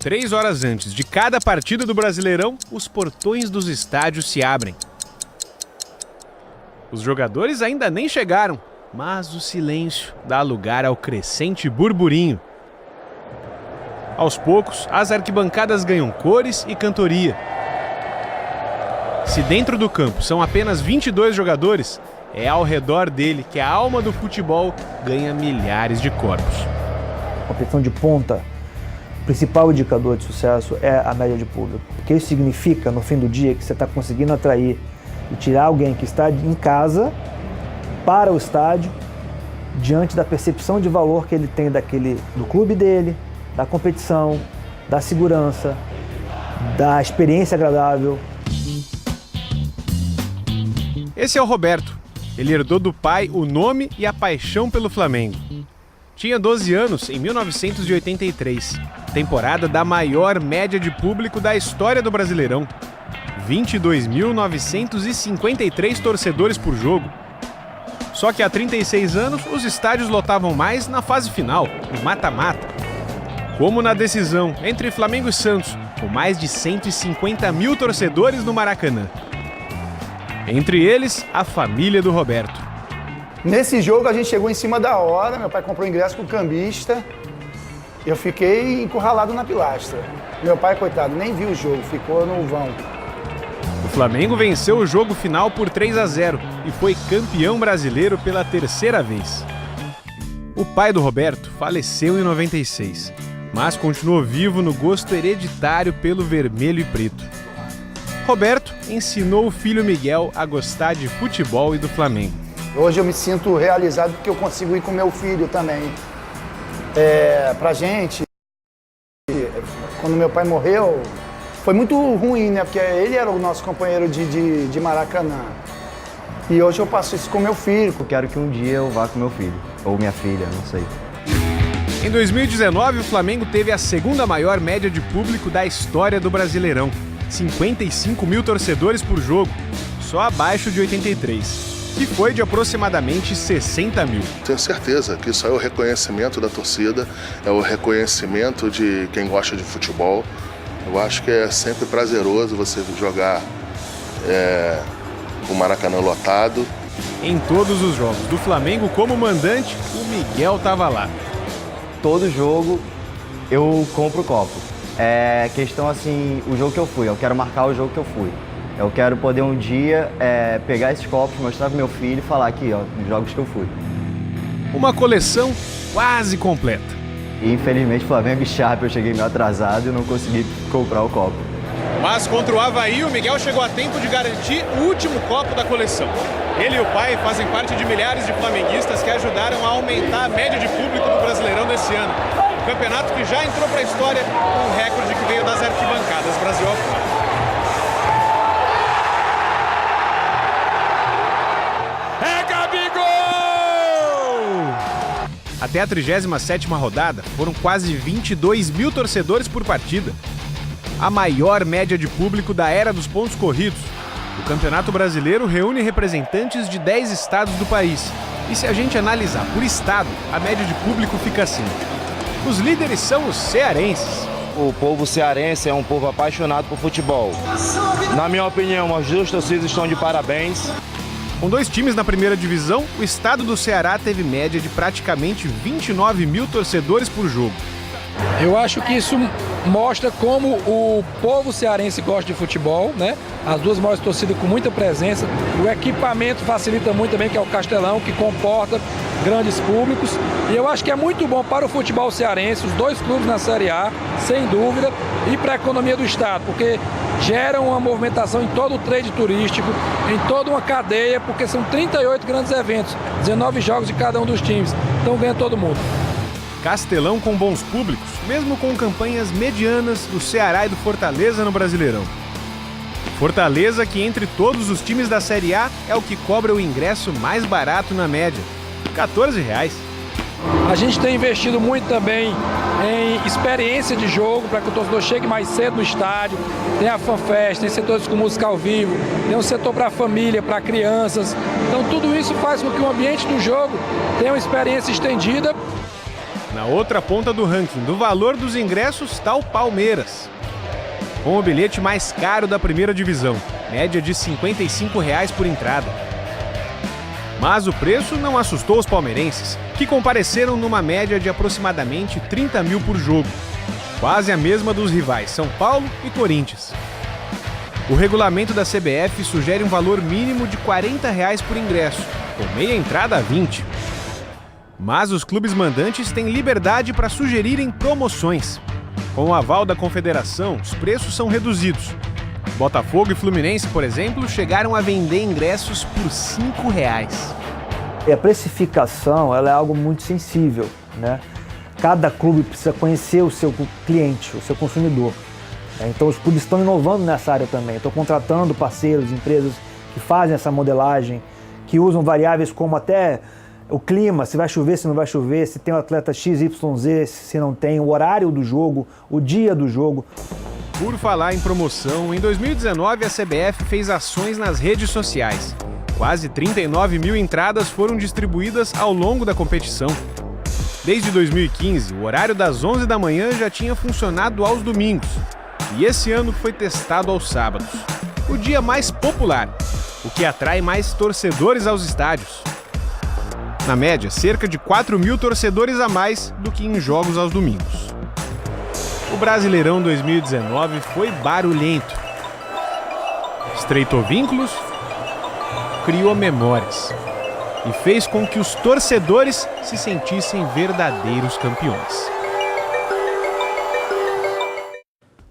3 horas antes de cada partida do Brasileirão, os portões dos estádios se abrem. Os jogadores ainda nem chegaram, mas o silêncio dá lugar ao crescente burburinho. Aos poucos, as arquibancadas ganham cores e cantoria. Se dentro do campo são apenas 22 jogadores, é ao redor dele que a alma do futebol ganha milhares de corpos. A competição de ponta, o principal indicador de sucesso é a média de público. Porque isso significa, no fim do dia, que você está conseguindo atrair e tirar alguém que está em casa para o estádio, diante da percepção de valor que ele tem do clube dele, da competição, da segurança, da experiência agradável. Esse é o Roberto. Ele herdou do pai o nome e a paixão pelo Flamengo. Tinha 12 anos em 1983, temporada da maior média de público da história do Brasileirão. 22.953 torcedores por jogo. Só que há 36 anos, os estádios lotavam mais na fase final, no mata-mata. Como na decisão entre Flamengo e Santos, com mais de 150 mil torcedores no Maracanã. Entre eles, a família do Roberto. Nesse jogo a gente chegou em cima da hora, meu pai comprou ingresso com o cambista. Eu fiquei encurralado na pilastra. Meu pai, coitado, nem viu o jogo, ficou no vão. O Flamengo venceu o jogo final por 3-0 e foi campeão brasileiro pela terceira vez. O pai do Roberto faleceu em 96, mas continuou vivo no gosto hereditário pelo vermelho e preto. Roberto ensinou o filho Miguel a gostar de futebol e do Flamengo. Hoje eu me sinto realizado porque eu consigo ir com meu filho também. Pra gente, quando meu pai morreu, foi muito ruim, né? Porque ele era o nosso companheiro de Maracanã. E hoje eu passo isso com meu filho. Eu quero que um dia eu vá com meu filho, ou minha filha, não sei. Em 2019, o Flamengo teve a segunda maior média de público da história do Brasileirão. 55 mil torcedores por jogo, só abaixo de 83, que foi de aproximadamente 60 mil. Tenho certeza que isso é o reconhecimento da torcida, é o reconhecimento de quem gosta de futebol. Eu acho que é sempre prazeroso você jogar com o Maracanã lotado. Em todos os jogos do Flamengo como mandante, o Miguel estava lá. Todo jogo eu compro o copo. É questão assim, o jogo que eu fui, eu quero marcar o jogo que eu fui. Eu quero poder um dia pegar esses copos, mostrar pro meu filho e falar aqui, ó, dos jogos que eu fui. Uma coleção quase completa. E infelizmente Flamengo e Chape eu cheguei meio atrasado e não consegui comprar o copo. Mas contra o Avaí, o Miguel chegou a tempo de garantir o último copo da coleção. Ele e o pai fazem parte de milhares de flamenguistas que ajudaram a aumentar a média de público do Brasileirão desse ano. Um campeonato que já entrou para a história com um recorde que veio das arquibancadas Brasil afora. É Gabigol! Até a 37ª rodada, foram quase 22 mil torcedores por partida. A maior média de público da era dos pontos corridos. O Campeonato Brasileiro reúne representantes de 10 estados do país. E se a gente analisar por estado, a média de público fica assim. Os líderes são os cearenses. O povo cearense é um povo apaixonado por futebol. Na minha opinião, as duas torcidas estão de parabéns. Com 2 times na primeira divisão, o estado do Ceará teve média de praticamente 29 mil torcedores por jogo. Eu acho que isso mostra como o povo cearense gosta de futebol, né? As duas maiores torcidas com muita presença. O equipamento facilita muito também, que é o Castelão, que comporta grandes públicos. E eu acho que é muito bom para o futebol cearense, os 2 clubes na Série A, sem dúvida, e para a economia do estado, porque geram uma movimentação em todo o trade turístico, em toda uma cadeia, porque são 38 grandes eventos, 19 jogos de cada um dos times. Então ganha todo mundo. Castelão com bons públicos, mesmo com campanhas medianas do Ceará e do Fortaleza no Brasileirão. Fortaleza, que entre todos os times da Série A, é o que cobra o ingresso mais barato na média, R$14. A gente tem investido muito também em experiência de jogo, para que o torcedor chegue mais cedo no estádio. Tem a FanFest, tem setores com música ao vivo, tem um setor para a família, para crianças. Então tudo isso faz com que o ambiente do jogo tenha uma experiência estendida. Na outra ponta do ranking do valor dos ingressos está o Palmeiras, com o bilhete mais caro da primeira divisão, média de R$ 55 por entrada. Mas o preço não assustou os palmeirenses, que compareceram numa média de aproximadamente 30 mil por jogo, quase a mesma dos rivais São Paulo e Corinthians. O regulamento da CBF sugere um valor mínimo de R$ 40 por ingresso, com meia entrada a 20. Mas os clubes mandantes têm liberdade para sugerirem promoções. Com o aval da Confederação, os preços são reduzidos. Botafogo e Fluminense, por exemplo, chegaram a vender ingressos por R$ 5. E a precificação ela é algo muito sensível, né? Cada clube precisa conhecer o seu cliente, o seu consumidor. Então os clubes estão inovando nessa área também. Estão contratando parceiros, empresas que fazem essa modelagem, que usam variáveis como até o clima, se vai chover, se não vai chover, se tem o atleta XYZ, se não tem, o horário do jogo, o dia do jogo. Por falar em promoção, em 2019 a CBF fez ações nas redes sociais. Quase 39 mil entradas foram distribuídas ao longo da competição. Desde 2015, o horário das 11 da manhã já tinha funcionado aos domingos. E esse ano foi testado aos sábados. O dia mais popular, o que atrai mais torcedores aos estádios. Na média, cerca de 4 mil torcedores a mais do que em jogos aos domingos. O Brasileirão 2019 foi barulhento. Estreitou vínculos, criou memórias e fez com que os torcedores se sentissem verdadeiros campeões.